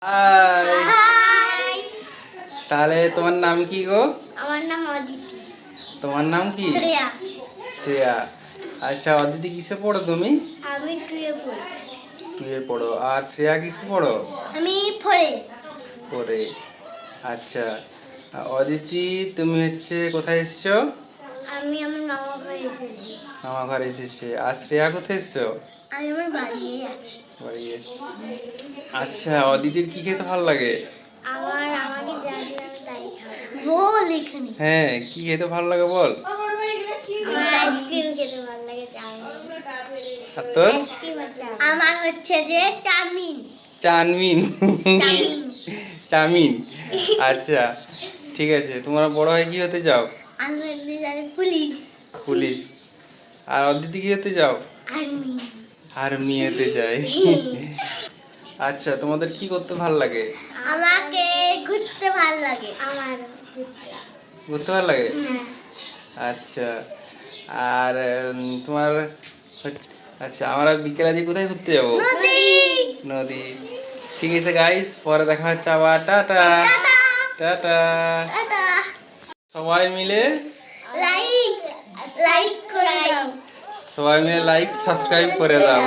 High, high, তাহলে তোমার নাম কি গো? আমার নাম অদিতি। তোমার নাম কি? শ্রেয়া। শ্রেয়া। আচ্ছা, অদিতি কিসে পড়ো তুমি? আমি টুয়ে পড়ি। টুয়ে পড়ো। আর শ্রেয়া কিসে পড়ো? আমি ফোরে। ফোরে। আচ্ছা, অদিতি তুমি কোথায় এসছো? আমি আমার মামা ঘরে এসেছি। মামা ঘরে এসেছে। আর শ্রেয়া কোথায় এসছো? আমি আমার বাড়িতে আছি। বাড়ি এসে। আচ্ছা, অদিতির কি খেতে ভালো লাগে? আমাকে যা দিবে আমি তাই খাবো। বল এখানে। হ্যাঁ, কি খেতে ভালো লাগে বল? আমার আইসক্রিম খেতে ভালো লাগে, চাউমিন। আর তোর? আইসক্রিম আর চাউমিন। আমার হচ্ছে যে চাউমিন। চাউমিন। চাউমিন। চাউমিন। আচ্ছা, ঠিক আছে। তোমরা বড় হয়ে কি হতে চাও? আমি হতে যাই পুলিশ। পুলিশ। আর অদিতি কি হতে চাও? আর্মি। আর্মি হতে চাই। আচ্ছা, তোমাদের কি করতে ভালো লাগে? আমাকে ঘুরতে ভালো লাগে। আমার ঘুরতে ভালো লাগে? আচ্ছা। আর তোমার আচ্ছা, আমরা বিকেলে আজকে কোথায় ঘুরতে যাবো? নদী। নদী। ঠিক আছে গাইস, পরে দেখা হচ্ছে আবার। টাটা। টাটা। টাটা। সবাই মিলে লাইক করে দাও। সবাই মিলে লাইক সাবস্ক্রাইব করে দাও।